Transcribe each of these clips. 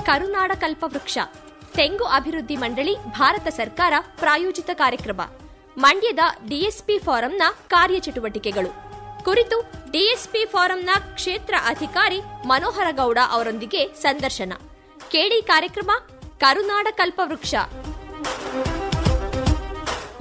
ಕರುನಾಡ ಕಲ್ಪವೃಕ್ಷ ತೆಂಗು ಅಭಿವೃದ್ಧಿ ಮಂಡಳಿ ಭಾರತ ಸರ್ಕಾರ ಪ್ರಾಯೋಜಿತ ಕಾರ್ಯಕ್ರಮ. ಮಂಡ್ಯದ ಡಿಎಸ್ಪಿ ಫಾರಂನ ಕಾರ್ಯಚಟುವಟಿಕೆಗಳು ಕುರಿತು ಡಿಎಸ್ಪಿ ಫಾರಂನ ಕ್ಷೇತ್ರ ಅಧಿಕಾರಿ ಮನೋಹರ ಗೌಡ ಅವರೊಂದಿಗೆ ಸಂದರ್ಶನ ಕೇಳಿ. ಕಾರ್ಯಕ್ರಮ ಕರುನಾಡ ಕಲ್ಪವೃಕ್ಷ.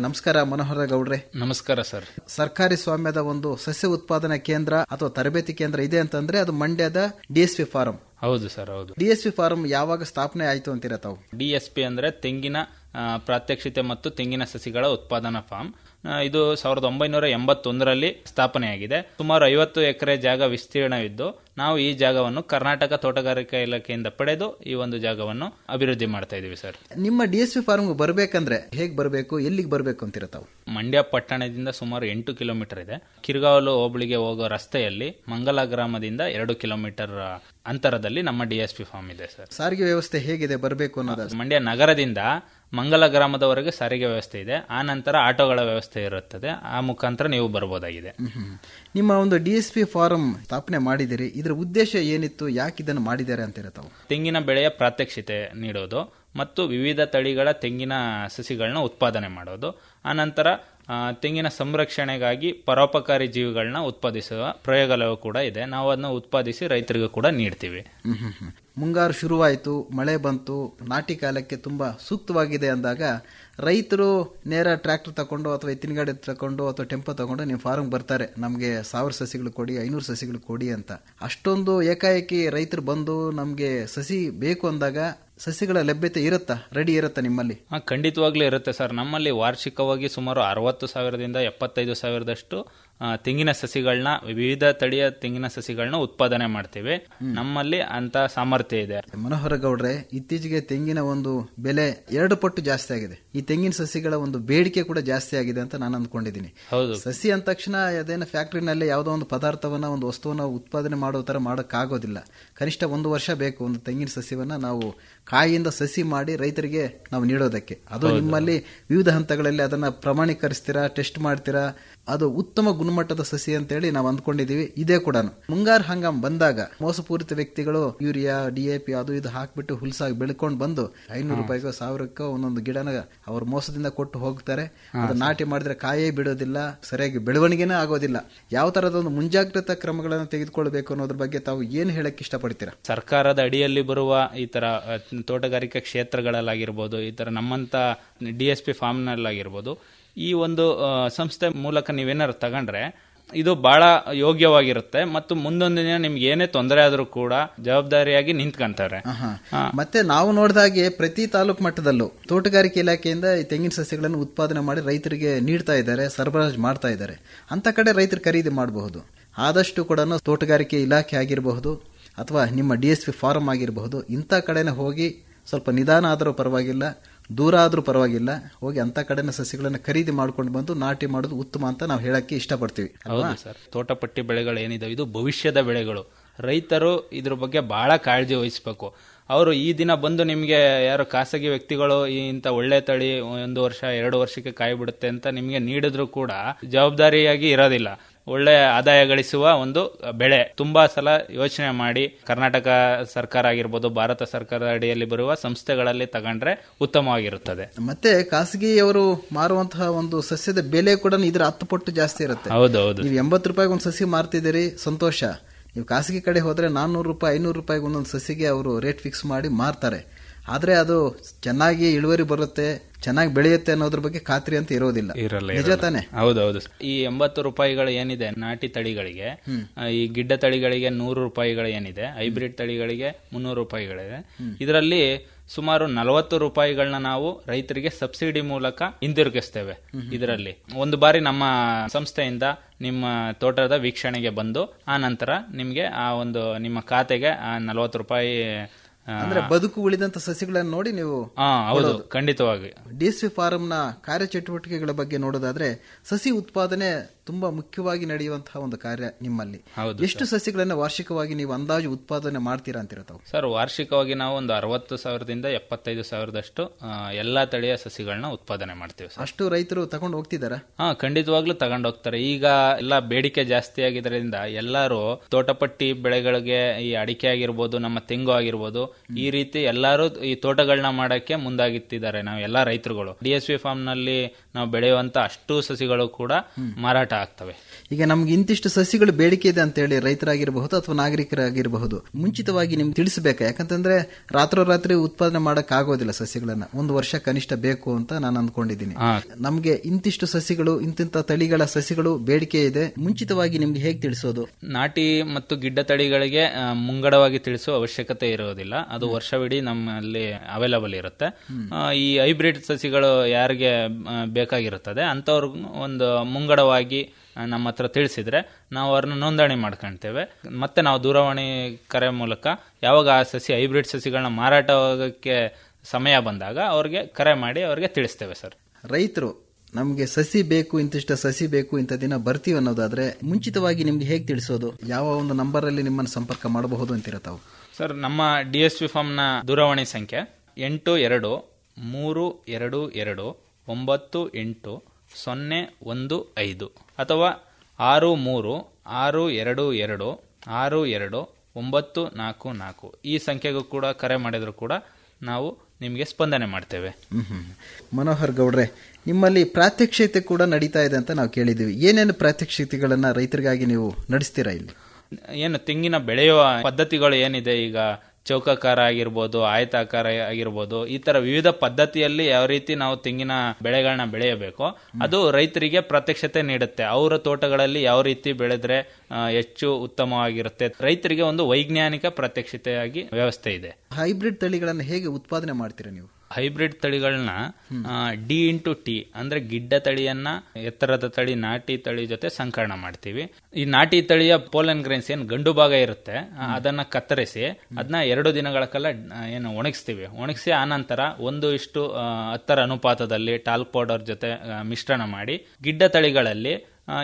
ನಮಸ್ಕಾರ ಮನೋಹರ ಗೌಡ್ರೆ. ನಮಸ್ಕಾರ ಸರ್. ಸರ್ಕಾರಿ ಸ್ವಾಮ್ಯದ ಒಂದು ಸಸ್ಯ ಉತ್ಪಾದನಾ ಕೇಂದ್ರ ಅಥವಾ ತರಬೇತಿ ಕೇಂದ್ರ ಇದೆ ಅಂತಂದ್ರೆ ಅದು ಮಂಡ್ಯದ ಡಿಎಸ್ಪಿ ಫಾರಂ. ಹೌದು ಸರ್, ಹೌದು. ಡಿಎಸ್ಪಿ ಫಾರಂ ಯಾವಾಗ ಸ್ಥಾಪನೆ ಆಯ್ತು ಅಂತೀರಾ ತಾವು? ಡಿಎಸ್ಪಿ ಅಂದ್ರೆ ತೆಂಗಿನ ಪ್ರಾತ್ಯಕ್ಷಿತೆ ಮತ್ತು ತೆಂಗಿನ ಸಸಿಗಳ ಉತ್ಪಾದನಾ ಫಾರ್ಮ್. ಇದು 1981ರಲ್ಲಿ ಸ್ಥಾಪನೆಯಾಗಿದೆ. ಸುಮಾರು 50 ಎಕರೆ ಜಾಗ ವಿಸ್ತೀರ್ಣವಿದ್ದು ನಾವು ಈ ಜಾಗವನ್ನು ಕರ್ನಾಟಕ ತೋಟಗಾರಿಕಾ ಇಲಾಖೆಯಿಂದ ಪಡೆದು ಈ ಒಂದು ಜಾಗವನ್ನು ಅಭಿವೃದ್ಧಿ ಮಾಡ್ತಾ ಇದೀವಿ ಸರ್. ನಿಮ್ಮ ಡಿಎಸ್ಪಿ ಫಾರ್ಮ್ ಬರಬೇಕಂದ್ರೆ ಹೇಗ್ ಬರಬೇಕು, ಎಲ್ಲಿಗೆ ಬರಬೇಕು ಅಂತೀರಾ ತಾವು? ಮಂಡ್ಯ ಪಟ್ಟಣದಿಂದ ಸುಮಾರು 8 ಕಿಲೋಮೀಟರ್ ಇದೆ. ಕಿರ್ಗಾವಲು ಹೋಬಳಿಗೆ ಹೋಗೋ ರಸ್ತೆಯಲ್ಲಿ ಮಂಗಲ ಗ್ರಾಮದಿಂದ 2 ಕಿಲೋಮೀಟರ್ ಅಂತರದಲ್ಲಿ ನಮ್ಮ ಡಿಎಸ್ಪಿ ಫಾರ್ಮ್ ಇದೆ ಸರ್. ಸಾರಿಗೆ ವ್ಯವಸ್ಥೆ ಹೇಗಿದೆ ಬರಬೇಕು ಅನ್ನೋದು? ಮಂಡ್ಯ ನಗರದಿಂದ ಮಂಗಲ ಗ್ರಾಮದವರೆಗೆ ಸಾರಿಗೆ ವ್ಯವಸ್ಥೆ ಇದೆ. ಆ ನಂತರ ಆಟೋಗಳ ವ್ಯವಸ್ಥೆ ಇರುತ್ತದೆ. ಆ ಮುಖಾಂತರ ನೀವು ಬರಬಹುದಾಗಿದೆ. ನಿಮ್ಮ ಒಂದು ಡಿಎಸ್ಪಿ ಫಾರಂ ಸ್ಥಾಪನೆ ಮಾಡಿದಿರಿ, ಇದರ ಉದ್ದೇಶ ಏನಿತ್ತು, ಯಾಕೆ ಇದನ್ನು ಮಾಡಿದ್ದಾರೆ ಅಂತೀರಾ ತಾವು? ತೆಂಗಿನ ಬೆಳೆಯ ಪ್ರಾತ್ಯಕ್ಷಿತೆ ನೀಡೋದು ಮತ್ತು ವಿವಿಧ ತಳಿಗಳ ತೆಂಗಿನ ಸಸಿಗಳನ್ನ ಉತ್ಪಾದನೆ ಮಾಡೋದು. ಆನಂತರ ತೆಂಗಿನ ಸಂರಕ್ಷಣೆಗಾಗಿ ಪರೋಪಕಾರಿ ಜೀವಿಗಳನ್ನ ಉತ್ಪಾದಿಸುವ ಪ್ರಯೋಗಾಲಯ ಕೂಡ ಇದೆ. ನಾವು ಅದನ್ನ ಉತ್ಪಾದಿಸಿ ರೈತರಿಗೂ ಕೂಡ ನೀಡ್ತೀವಿ. ಮುಂಗಾರು ಶುರುವಾಯಿತು, ಮಳೆ ಬಂತು, ನಾಟಿ ಕಾಲಕ್ಕೆ ತುಂಬಾ ಸೂಕ್ತವಾಗಿದೆ ಅಂದಾಗ ರೈತರು ನೇರ ಟ್ರ್ಯಾಕ್ಟರ್ ತಗೊಂಡು ಅಥವಾ ಎತ್ತಿನ ಗಾಡಿ ತಗೊಂಡು ಅಥವಾ ಟೆಂಪೋ ತಗೊಂಡು ನಿಮ್ಮ ಫಾರ್ಮ್ ಬರ್ತಾರೆ, ನಮಗೆ 1000 ಸಸಿಗಳು ಕೊಡಿ, 500 ಸಸಿಗಳು ಕೊಡಿ ಅಂತ. ಅಷ್ಟೊಂದು ಏಕಾಏಕಿ ರೈತರು ಬಂದು ನಮಗೆ ಸಸಿ ಬೇಕು ಅಂದಾಗ ಸಸಿಗಳ ಲಭ್ಯತೆ ಇರುತ್ತಾ, ರೆಡಿ ಇರುತ್ತಾ ನಿಮ್ಮಲ್ಲಿ? ಖಂಡಿತವಾಗ್ಲೂ ಇರುತ್ತೆ ಸರ್. ನಮ್ಮಲ್ಲಿ ವಾರ್ಷಿಕವಾಗಿ ಸುಮಾರು 60,000ದಿಂದ 75,000ದಷ್ಟು ತೆಂಗಿನ ಸಸಿಗಳನ್ನ, ವಿವಿಧ ತಳಿಯ ತೆಂಗಿನ ಸಸಿಗಳನ್ನ ಉತ್ಪಾದನೆ ಮಾಡ್ತೀವಿ. ನಮ್ಮಲ್ಲಿ ಅಂತ ಸಾಮರ್ಥ್ಯ ಇದೆ. ಮನೋಹರ ಗೌಡ್ರೆ, ಇತ್ತೀಚೆಗೆ ತೆಂಗಿನ ಒಂದು ಬೆಲೆ 2 ಪಟ್ಟು ಜಾಸ್ತಿ ಆಗಿದೆ. ಈ ತೆಂಗಿನ ಸಸಿಗಳ ಒಂದು ಬೇಡಿಕೆ ಕೂಡ ಜಾಸ್ತಿ ಆಗಿದೆ ಅಂತ ನಾನು ಅಂದ್ಕೊಂಡಿದ್ದೀನಿ. ಹೌದು. ಸಸಿ ಅಂದ ತಕ್ಷಣ ಅದೇನು ಫ್ಯಾಕ್ಟರಿನಲ್ಲಿ ಯಾವುದೋ ಒಂದು ಪದಾರ್ಥವನ್ನ, ಒಂದು ವಸ್ತುವನ್ನ ಉತ್ಪಾದನೆ ಮಾಡೋ ತರ ಮಾಡೋಕ್ಕಾಗೋದಿಲ್ಲ. ಕನಿಷ್ಠ 1 ವರ್ಷ ಬೇಕು ಒಂದು ತೆಂಗಿನ ಸಸಿವನ್ನ ನಾವು ಕಾಯಿಯಿಂದ ಸಸಿ ಮಾಡಿ ರೈತರಿಗೆ ನಾವು ನೀಡೋದಕ್ಕೆ. ಅದು ನಿಮ್ಮಲ್ಲಿ ವಿವಿಧ ಹಂತಗಳಲ್ಲಿ ಅದನ್ನ ಪ್ರಮಾಣೀಕರಿಸ್ತೀರಾ, ಟೆಸ್ಟ್ ಮಾಡ್ತೀರಾ, ಅದು ಉತ್ತಮ ಗುಣಮಟ್ಟದ ಸಸಿ ಅಂತೇಳಿ ನಾವು ಅಂದ್ಕೊಂಡಿದೀವಿ. ಇದೇ ಕೂಡ ಮುಂಗಾರು ಹಂಗಾಮ್ ಬಂದಾಗ ಮೋಸಪೂರಿತ ವ್ಯಕ್ತಿಗಳು ಯೂರಿಯಾ, ಡಿಎಪಿ ಅದು ಇದು ಹಾಕ್ಬಿಟ್ಟು ಹುಲ್ಸಾಗಿ ಬೆಳ್ಕೊಂಡು ಬಂದು 500 ರೂಪಾಯಿಗೋ 1000ಕ್ಕೋ ಒಂದೊಂದು ಗಿಡನ ಅವ್ರ ಮೋಸದಿಂದ ಕೊಟ್ಟು ಹೋಗ್ತಾರೆ. ಅದು ನಾಟಿ ಮಾಡಿದ್ರೆ ಕಾಯೇ ಬಿಡೋದಿಲ್ಲ, ಸರಿಯಾಗಿ ಬೆಳವಣಿಗೆನೇ ಆಗೋದಿಲ್ಲ. ಯಾವ ತರದ ಒಂದು ಮುಂಜಾಗ್ರತಾ ಕ್ರಮಗಳನ್ನು ತೆಗೆದುಕೊಳ್ಬೇಕು ಅನ್ನೋದ್ರ ಬಗ್ಗೆ ತಾವು ಏನು ಹೇಳಕ್ ಇಷ್ಟಪಡ್ತೀರಾ? ಸರ್ಕಾರದ ಅಡಿಯಲ್ಲಿ ಬರುವ ಈ ತರ ತೋಟಗಾರಿಕಾ ಕ್ಷೇತ್ರಗಳಲ್ಲಾಗಿರ್ಬೋದು, ಈ ತರ ನಮ್ಮಂತ ಡಿಎಸ್ಪಿ ಫಾರ್ಮ್ನಲ್ಲಾಗಿರ್ಬೋದು, ಈ ಒಂದು ಸಂಸ್ಥೆ ಮೂಲಕ ನೀವೇನಾದ್ರು ತಗೊಂಡ್ರೆ ಇದು ಬಹಳ ಯೋಗ್ಯವಾಗಿರುತ್ತೆ ಮತ್ತು ಮುಂದೊಂದು ದಿನ ನಿಮ್ಗೆ ಏನೇ ತೊಂದರೆ ಆದ್ರೂ ಕೂಡ ಜವಾಬ್ದಾರಿಯಾಗಿ ನಿಂತ್ಕೊಂತಾರೆ. ಮತ್ತೆ ನಾವು ನೋಡಿದಾಗೆ ಪ್ರತಿ ತಾಲೂಕು ಮಟ್ಟದಲ್ಲೂ ತೋಟಗಾರಿಕೆ ಇಲಾಖೆಯಿಂದ ಈ ತೆಂಗಿನ ಸಸ್ಯಗಳನ್ನು ಉತ್ಪಾದನೆ ಮಾಡಿ ರೈತರಿಗೆ ನೀಡ್ತಾ ಇದ್ದಾರೆ, ಸರಬರಾಜು ಮಾಡ್ತಾ ಇದ್ದಾರೆ. ಅಂತ ಕಡೆ ರೈತರು ಖರೀದಿ ಮಾಡಬಹುದು. ಆದಷ್ಟು ಕೂಡ ತೋಟಗಾರಿಕೆ ಇಲಾಖೆ ಆಗಿರಬಹುದು ಅಥವಾ ನಿಮ್ಮ ಡಿಎಸ್ಪಿ ಫಾರಂ ಆಗಿರಬಹುದು, ಇಂಥ ಕಡೆನ ಹೋಗಿ ಸ್ವಲ್ಪ ನಿಧಾನ ಆದರೂ ಪರವಾಗಿಲ್ಲ, ದೂರ ಆದ್ರೂ ಪರವಾಗಿಲ್ಲ, ಹೋಗಿ ಅಂತ ಕಡೆನ ಸಸಿಗಳನ್ನ ಖರೀದಿ ಮಾಡ್ಕೊಂಡು ಬಂದು ನಾಟಿ ಮಾಡೋದು ಉತ್ತಮ ಅಂತ ನಾವು ಹೇಳಕ್ಕೆ ಇಷ್ಟಪಡ್ತೀವಿ. ಹೌದು ಸರ್. ತೋಟಪಟ್ಟಿ ಬೆಳೆಗಳು ಏನಿದಾವೆ ಇದು ಭವಿಷ್ಯದ ಬೆಳೆಗಳು. ರೈತರು ಇದ್ರ ಬಗ್ಗೆ ಬಹಳ ಕಾಳಜಿ ವಹಿಸಬೇಕು. ಅವರು ಈ ದಿನ ಬಂದು ನಿಮಗೆ ಯಾರು ಖಾಸಗಿ ವ್ಯಕ್ತಿಗಳು ಇಂಥ ಒಳ್ಳೆ ತಳಿ 1 ವರ್ಷ 2 ವರ್ಷಕ್ಕೆ ಕಾಯಿ ಬಿಡುತ್ತೆ ಅಂತ ನಿಮಗೆ ನೀಡಿದ್ರು ಕೂಡ ಜವಾಬ್ದಾರಿಯಾಗಿ ಇರೋದಿಲ್ಲ. ಒಳ್ಳೆ ಆದಾಯ ಗಳಿಸುವ ಒಂದು ಬೆಳೆ. ತುಂಬಾ ಸಲ ಯೋಚನೆ ಮಾಡಿ ಕರ್ನಾಟಕ ಸರ್ಕಾರ ಆಗಿರ್ಬೋದು, ಭಾರತ ಸರ್ಕಾರದ ಅಡಿಯಲ್ಲಿ ಬರುವ ಸಂಸ್ಥೆಗಳಲ್ಲಿ ತಗೊಂಡ್ರೆ ಉತ್ತಮವಾಗಿರುತ್ತದೆ. ಮತ್ತೆ ಖಾಸಗಿಯವರು ಮಾರುವಂತಹ ಒಂದು ಸಸ್ಯದ ಬೆಲೆ ಕೂಡ ಇದರ 10 ಪಟ್ಟು ಜಾಸ್ತಿ ಇರುತ್ತೆ. ಹೌದೌದು. ನೀವು 80 ರೂಪಾಯಿಗೆ ಒಂದು ಸಸಿ ಮಾರ್ತಿದ್ದೀರಿ, ಸಂತೋಷ. ನೀವು ಖಾಸಗಿ ಕಡೆ ಹೋದ್ರೆ 400 ರೂಪಾಯಿ 500 ರೂಪಾಯಿಗೆ ಒಂದೊಂದು ಸಸಿಗೆ ಅವರು ರೇಟ್ ಫಿಕ್ಸ್ ಮಾಡಿ ಮಾರ್ತಾರೆ. ಆದ್ರೆ ಅದು ಚೆನ್ನಾಗಿ ಇಳುವರಿ ಬರುತ್ತೆ, ಚೆನ್ನಾಗಿ ಬೆಳೆಯುತ್ತೆ ಅನ್ನೋದ್ರ ಬಗ್ಗೆ ಖಾತ್ರಿ ಅಂತ ಇರೋದಿಲ್ಲ. ನಿಜ ತಾನೆ? ಹೌದೌದು. ಈ 80 ರೂಪಾಯಿಗಳು ಏನಿದೆ ನಾಟಿ ತಳಿಗಳಿಗೆ, ಈ ಗಿಡ್ಡ ತಳಿಗಳಿಗೆ 100 ರೂಪಾಯಿಗಳು ಏನಿದೆ, ಹೈಬ್ರಿಡ್ ತಳಿಗಳಿಗೆ 300 ರೂಪಾಯಿಗಳಿದೆ. ಇದರಲ್ಲಿ ಸುಮಾರು 40 ರೂಪಾಯಿಗಳನ್ನ ನಾವು ರೈತರಿಗೆ ಸಬ್ಸಿಡಿ ಮೂಲಕ ಹಿಂದಿರುಗಿಸ್ತೇವೆ. ಇದರಲ್ಲಿ ಒಂದು ಬಾರಿ ನಮ್ಮ ಸಂಸ್ಥೆಯಿಂದ ನಿಮ್ಮ ತೋಟದ ವೀಕ್ಷಣೆಗೆ ಬಂದು ಆ ನಂತರ ನಿಮ್ಗೆ ಆ ಒಂದು ನಿಮ್ಮ ಖಾತೆಗೆ 40 ರೂಪಾಯಿ ಅಂದ್ರೆ ಬದುಕು ಉಳಿದಂತ ಸಸಿಗಳನ್ನ ನೋಡಿ ನೀವು. ಹೌದು, ಖಂಡಿತವಾಗಿ. ಡಿಎಸ್ಪಿ ಫಾರಂನ ಕಾರ್ಯಚಟುವಟಿಕೆಗಳ ಬಗ್ಗೆ ನೋಡೋದಾದ್ರೆ ಸಸಿ ಉತ್ಪಾದನೆ ತುಂಬಾ ಮುಖ್ಯವಾಗಿ ನಡೆಯುವಂತಹ ಒಂದು ಕಾರ್ಯ ನಿಮ್ಮಲ್ಲಿ. ಹೌದು ಎಷ್ಟು ಸಸಿಗಳನ್ನ ವಾರ್ಷಿಕವಾಗಿ ನೀವು ಅಂದಾಜು ಉತ್ಪಾದನೆ ಮಾಡ್ತೀರಾ ಅಂತೀರ ತಾವು? ಸರ್, ವಾರ್ಷಿಕವಾಗಿ ನಾವು ಒಂದು 60,000ದಿಂದ 75,000ದಷ್ಟು ಎಲ್ಲಾ ತಳಿಯ ಸಸಿಗಳನ್ನ ಉತ್ಪಾದನೆ ಮಾಡ್ತೀವಿ ಸರ್. ಅಷ್ಟು ರೈತರು ತಗೊಂಡು ಹೋಗ್ತಿದಾರಾ? ಖಂಡಿತವಾಗ್ಲೂ ತಗೊಂಡು ಹೋಗ್ತಾರೆ. ಈಗ ಎಲ್ಲ ಬೇಡಿಕೆ ಜಾಸ್ತಿ ಆಗಿದ್ರಿಂದ ಎಲ್ಲರೂ ತೋಟಪಟ್ಟಿ ಬೆಳೆಗಳಿಗೆ, ಈ ಅಡಿಕೆ ಆಗಿರ್ಬೋದು, ನಮ್ಮ ತೆಂಗು ಆಗಿರ್ಬೋದು, ಈ ರೀತಿ ಎಲ್ಲರೂ ಈ ತೋಟಗಳನ್ನ ಮಾಡಕ್ಕೆ ಮುಂದಾಗಿತ್ತಿದ್ದಾರೆ. ನಾವು ಎಲ್ಲಾ ರೈತರುಗಳು DSP ಫಾರ್ಮ್ ನಲ್ಲಿ ನಾವು ಬೆಳೆಯುವಂತ ಅಷ್ಟು ಸಸಿಗಳು ಕೂಡ ಮಾರಾಟ ಆಗ್ತವೆ. ಈಗ ನಮ್ಗೆ ಇಂತಿಷ್ಟು ಸಸಿಗಳು ಬೇಡಿಕೆ ಇದೆ ಅಂತ ಹೇಳಿ ರೈತರಾಗಿರಬಹುದು ಅಥವಾ ನಾಗರಿಕರಾಗಿರಬಹುದು ಮುಂಚಿತವಾಗಿ ನಿಮ್ಗೆ ತಿಳಿಸಬೇಕು. ಯಾಕಂತಂದ್ರೆ ರಾತ್ರೋರಾತ್ರಿ ಉತ್ಪಾದನೆ ಮಾಡಕ್ ಆಗೋದಿಲ್ಲ ಸಸಿಗಳನ್ನ, ಒಂದು ವರ್ಷ ಕನಿಷ್ಠ ಬೇಕು ಅಂತ ನಾನು ಅಂದ್ಕೊಂಡಿದ್ದೀನಿ. ನಮ್ಗೆ ಇಂತಿಷ್ಟು ಸಸಿಗಳು, ಇಂತಿಂತ ತಳಿಗಳ ಸಸಿಗಳು ಬೇಡಿಕೆ ಇದೆ, ಮುಂಚಿತವಾಗಿ ನಿಮ್ಗೆ ಹೇಗೆ ತಿಳಿಸೋದು? ನಾಟಿ ಮತ್ತು ಗಿಡ್ಡ ತಳಿಗಳಿಗೆ ಮುಂಗಡವಾಗಿ ತಿಳಿಸುವ ಅವಶ್ಯಕತೆ ಇರೋದಿಲ್ಲ. ಅದು ವರ್ಷವಿಡೀ ನಮ್ಮಲ್ಲಿ ಅವೈಲಬಲ್ ಇರುತ್ತೆ. ಈ ಹೈಬ್ರಿಡ್ ಸಸಿಗಳು ಯಾರಿಗೆ ಬೇಕಾಗಿರುತ್ತದೆ ಅಂತವ್ರಿಗೆ ಒಂದು ಮುಂಗಡವಾಗಿ ನಮ್ಮ ಹತ್ರ ತಿಳಿಸಿದ್ರೆ ನಾವು ಅವ್ರನ್ನ ನೋಂದಣಿ ಮಾಡ್ಕೊಳ್ತೇವೆ. ಮತ್ತೆ ನಾವು ದೂರವಾಣಿ ಕರೆ ಮೂಲಕ ಯಾವಾಗ ಆ ಸಸಿ, ಹೈಬ್ರಿಡ್ ಸಸಿಗಳನ್ನ ಮಾರಾಟಕ್ಕೆ ಸಮಯ ಬಂದಾಗ ಅವ್ರಿಗೆ ಕರೆ ಮಾಡಿ ಅವ್ರಿಗೆ ತಿಳಿಸ್ತೇವೆ ಸರ್. ರೈತರು ನಮ್ಗೆ ಸಸಿ ಬೇಕು, ಇಂತಿಷ್ಟ ಸಸಿ ಬೇಕು, ಇಂಥ ದಿನ ಬರ್ತೀವಿ ಅನ್ನೋದಾದ್ರೆ ಮುಂಚಿತವಾಗಿ ನಿಮ್ಗೆ ಹೇಗೆ ತಿಳಿಸೋದು? ಯಾವ ಒಂದು ನಂಬರ್ ಅಲ್ಲಿ ನಿಮ್ಮನ್ನು ಸಂಪರ್ಕ ಮಾಡಬಹುದು ಅಂತೀರ ತಾವು? ಸರ್, ನಮ್ಮ DSP ಫಾರ್ಮ್ನ ದೂರವಾಣಿ ಸಂಖ್ಯೆ 8232989015 ಅಥವಾ 636226226244. ಈ ಸಂಖ್ಯೆಗೂ ಕೂಡ ಕರೆ ಮಾಡಿದ್ರು ಕೂಡ ನಾವು ನಿಮಗೆ ಸ್ಪಂದನೆ ಮಾಡ್ತೇವೆ. ಮನೋಹರ್ ಗೌಡ್ರೆ, ನಿಮ್ಮಲ್ಲಿ ಪ್ರಾತ್ಯಕ್ಷಿತೆ ಕೂಡ ನಡೀತಾ ಇದೆ ಅಂತ ನಾವು ಕೇಳಿದ್ದೀವಿ. ಏನೇನು ಪ್ರಾತ್ಯಕ್ಷಿತೆಗಳನ್ನ ರೈತರಿಗಾಗಿ ನೀವು ನಡೆಸ್ತೀರಾ ಇಲ್ಲಿ? ಏನು ತೆಂಗಿನ ಬೆಳೆಯುವ ಪದ್ಧತಿಗಳು ಏನಿದೆ, ಈಗ ಚೌಕಾಕಾರ ಆಗಿರ್ಬೋದು, ಆಯತಾಕಾರ ಆಗಿರ್ಬೋದು, ಈ ತರ ವಿವಿಧ ಪದ್ಧತಿಯಲ್ಲಿ ಯಾವ ರೀತಿ ನಾವು ತೆಂಗಿನ ಬೆಳೆಗಳನ್ನ ಬೆಳೆಯಬೇಕು ಅದು ರೈತರಿಗೆ ಪ್ರಾತ್ಯಕ್ಷತೆ ನೀಡುತ್ತೆ. ಅವರ ತೋಟಗಳಲ್ಲಿ ಯಾವ ರೀತಿ ಬೆಳೆದ್ರೆ ಹೆಚ್ಚು ಉತ್ತಮವಾಗಿರುತ್ತೆ, ರೈತರಿಗೆ ಒಂದು ವೈಜ್ಞಾನಿಕ ಪ್ರಾತ್ಯಕ್ಷತೆಯಾಗಿ ವ್ಯವಸ್ಥೆ ಇದೆ. ಹೈಬ್ರಿಡ್ ತಳಿಗಳನ್ನು ಹೇಗೆ ಉತ್ಪಾದನೆ ಮಾಡ್ತೀರಾ ನೀವು? ಹೈಬ್ರಿಡ್ ತಳಿಗಳನ್ನ D*T ಅಂದ್ರೆ ಗಿಡ್ಡ ತಳಿಯನ್ನ ಎತ್ತರದ ತಳಿ, ನಾಟಿ ತಳಿ ಜೊತೆ ಸಂಕರಣ ಮಾಡ್ತೀವಿ. ಈ ನಾಟಿ ತಳಿಯ ಪೋಲನ್ ಗ್ರೈನ್ಸ್ ಏನ್ ಗಂಡು ಭಾಗ ಇರುತ್ತೆ ಅದನ್ನ ಕತ್ತರಿಸಿ ಅದನ್ನ 2 ದಿನಗಳ ಕಾಲ ಏನು ಒಣಗಿಸ್ತೀವಿ. ಒಣಗಿಸಿ ಆನಂತರ 1:10 ಅನುಪಾತದಲ್ಲಿ ಟಾಲ್ಕ್ ಪೌಡರ್ ಜೊತೆ ಮಿಶ್ರಣ ಮಾಡಿ ಗಿಡ್ಡ ತಳಿಗಳಲ್ಲಿ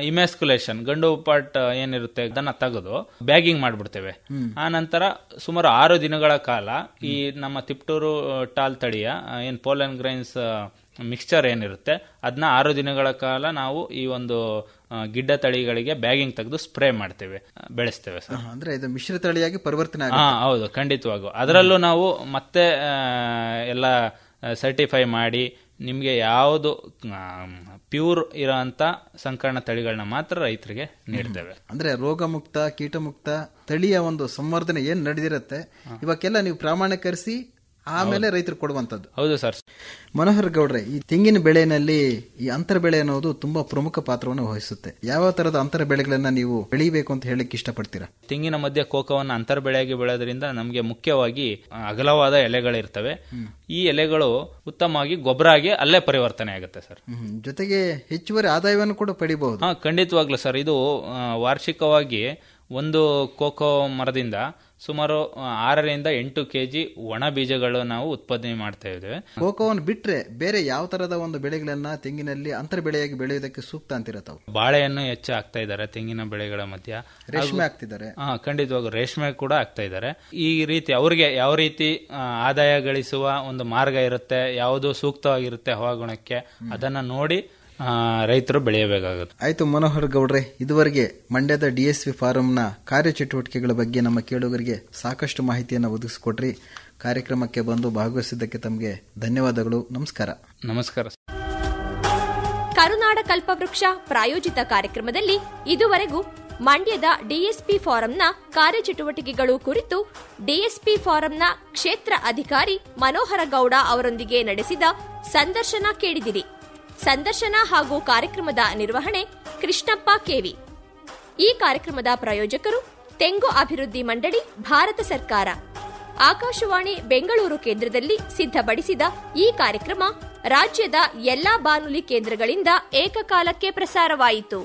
ಇಮ್ಯಾಸ್ಕುಲೇಷನ್, ಗಂಡು ಪಾರ್ಟ್ ಏನಿರುತ್ತೆ ಅದನ್ನ ತೆಗೆದು ಬ್ಯಾಗಿಂಗ್ ಮಾಡ್ಬಿಡ್ತೇವೆ. ಆ ನಂತರ ಸುಮಾರು 6 ದಿನಗಳ ಕಾಲ ಈ ನಮ್ಮ ತಿಪ್ಟೂರು ಟಾಲ್ ತಳಿಯ ಏನ್ ಪೋಲನ್ ಗ್ರೈನ್ಸ್ ಮಿಕ್ಸ್ಚರ್ ಏನಿರುತ್ತೆ ಅದನ್ನ 6 ದಿನಗಳ ಕಾಲ ನಾವು ಈ ಒಂದು ಗಿಡ್ಡ ತಳಿಗಳಿಗೆ ಬ್ಯಾಗಿಂಗ್ ತೆಗೆದು ಸ್ಪ್ರೇ ಮಾಡ್ತೇವೆ, ಬೆಳೆಸ್ತೇವೆ ಸರ್. ಅಂದ್ರೆ ಇದು ಮಿಶ್ರ ತಳಿಯಾಗಿ ಪರಿವರ್ತನೆ. ಹೌದು, ಖಂಡಿತವಾಗೂ. ಅದರಲ್ಲೂ ನಾವು ಮತ್ತೆ ಎಲ್ಲ ಸರ್ಟಿಫೈ ಮಾಡಿ ನಿಮಗೆ ಯಾವುದು ಪ್ಯೂರ್ ಇರೋಂತ ಸಂಕರಣ ತಳಿಗಳನ್ನ ಮಾತ್ರ ರೈತರಿಗೆ ನೀಡ್ತೇವೆ. ಅಂದ್ರೆ ರೋಗ ಮುಕ್ತ, ಕೀಟ ಮುಕ್ತ ತಳಿಯ ಒಂದು ಸಂವರ್ಧನೆ ಏನ್ ನಡೆದಿರುತ್ತೆ ಇವಕ್ಕೆಲ್ಲ ನೀವು ಪ್ರಾಮಾಣೀಕರಿಸಿ ಆಮೇಲೆ ರೈತರು ಕೊಡುವಂತದ್ದು. ಹೌದು ಸರ್. ಮನೋಹರ್ ಗೌಡ್ರೆ, ಈ ತೆಂಗಿನ ಬೆಳೆನಲ್ಲಿ ಈ ಅಂತರ ಬೆಳೆ ಅನ್ನೋದು ತುಂಬಾ ಪ್ರಮುಖ ಪಾತ್ರವನ್ನು ವಹಿಸುತ್ತೆ. ಯಾವ ತರದ ಅಂತರ ಬೆಳೆಗಳನ್ನ ನೀವು ಬೆಳಿಬೇಕು ಅಂತ ಹೇಳಕ್ ಇಷ್ಟಪಡ್ತೀರಾ? ತೆಂಗಿನ ಮಧ್ಯೆ ಕೋಕೋವನ್ನು ಅಂತರ ಬೆಳೆಯಾಗಿ ಬೆಳೆಯೋದ್ರಿಂದ ನಮಗೆ ಮುಖ್ಯವಾಗಿ ಅಗಲವಾದ ಎಲೆಗಳಿರ್ತವೆ. ಈ ಎಲೆಗಳು ಉತ್ತಮವಾಗಿ ಗೊಬ್ಬರ ಆಗಿ ಅಲ್ಲೇ ಪರಿವರ್ತನೆ ಆಗುತ್ತೆ ಸರ್. ಜೊತೆಗೆ ಹೆಚ್ಚುವರಿ ಆದಾಯವನ್ನು ಕೂಡ ಪಡಿಬಹುದು. ಖಂಡಿತವಾಗ್ಲು ಸರ್. ಇದು ವಾರ್ಷಿಕವಾಗಿ ಒಂದು ಕೋಕೋ ಮರದಿಂದ ಸುಮಾರು 6ರಿಂದ 8 kg ಒಣ ಬೀಜಗಳು ನಾವು ಉತ್ಪಾದನೆ ಮಾಡ್ತಾ ಇದ್ದೇವೆ. ಕೋಕೋವನ್ನು ಬಿಟ್ರೆ ಬೇರೆ ಯಾವ ತರದ ಒಂದು ಬೆಳೆಗಳನ್ನ ತೆಂಗಿನಲ್ಲಿ ಅಂತರ ಬೆಳೆಯಾಗಿ ಬೆಳೆಯೋದಕ್ಕೆ ಸೂಕ್ತ ಅಂತೀರ ತಾವು? ಬಾಳೆಯನ್ನು ಹೆಚ್ಚು ಆಗ್ತಾ ಇದ್ದಾರೆ ತೆಂಗಿನ ಬೆಳೆಗಳ ಮಧ್ಯ. ರೇಷ್ಮೆ ಆಗ್ತಿದ್ದಾರೆ. ಖಂಡಿತವಾಗಿ ರೇಷ್ಮೆ ಕೂಡ ಆಗ್ತಾ ಇದ್ದಾರೆ. ಈ ರೀತಿ ಅವರಿಗೆ ಯಾವ ರೀತಿ ಆದಾಯ ಗಳಿಸುವ ಒಂದು ಮಾರ್ಗ ಇರುತ್ತೆ, ಯಾವುದು ಸೂಕ್ತವಾಗಿರುತ್ತೆ ಹವಾಗುಣಕ್ಕೆ, ಅದನ್ನ ನೋಡಿ ರೈತರು ಬೆಳೆಯಬೇಕಾಗುತ್ತೆ. ಆಯ್ತು ಮನೋಹರ್ ಗೌಡ್ರೆ, ಇದುವರೆಗೆ ಮಂಡ್ಯದ DSP ಫಾರಂನ ಕಾರ್ಯಚಟುವಟಿಕೆಗಳ ಬಗ್ಗೆ ನಮ್ಮ ಕೇಳುಗರಿಗೆ ಸಾಕಷ್ಟು ಮಾಹಿತಿಯನ್ನು ಒದಗಿಸಿಕೊಟ್ರಿ. ಕಾರ್ಯಕ್ರಮಕ್ಕೆ ಬಂದು ಭಾಗವಹಿಸಿದ್ದಕ್ಕೆ ತಮಗೆ ಧನ್ಯವಾದಗಳು. ನಮಸ್ಕಾರ. ನಮಸ್ಕಾರ. ಕರುನಾಡ ಕಲ್ಪವೃಕ್ಷ ಪ್ರಾಯೋಜಿತ ಕಾರ್ಯಕ್ರಮದಲ್ಲಿ ಇದುವರೆಗೂ ಮಂಡ್ಯದ DSP ಫಾರಂನ ಕಾರ್ಯಚಟುವಟಿಕೆಗಳು ಕುರಿತು DSP ಫಾರಂನ ಕ್ಷೇತ್ರ ಅಧಿಕಾರಿ ಮನೋಹರ ಗೌಡ ಅವರೊಂದಿಗೆ ನಡೆಸಿದ ಸಂದರ್ಶನ ಕೇಳಿದಿರಿ. ಸಂದರ್ಶನ ಹಾಗೂ ಕಾರ್ಯಕ್ರಮದ ನಿರ್ವಹಣೆ ಕೃಷ್ಣಪ್ಪ ಕೆವಿ. ಈ ಕಾರ್ಯಕ್ರಮದ ಪ್ರಾಯೋಜಕರು ತೆಂಗು ಅಭಿವೃದ್ಧಿ ಮಂಡಳಿ, ಭಾರತ ಸರ್ಕಾರ. ಆಕಾಶವಾಣಿ ಬೆಂಗಳೂರು ಕೇಂದ್ರದಲ್ಲಿ ಸಿದ್ಧಪಡಿಸಿದ ಈ ಕಾರ್ಯಕ್ರಮ ರಾಜ್ಯದ ಎಲ್ಲಾ ಬಾನುಲಿ ಕೇಂದ್ರಗಳಿಂದ ಏಕಕಾಲಕ್ಕೆ ಪ್ರಸಾರವಾಯಿತು.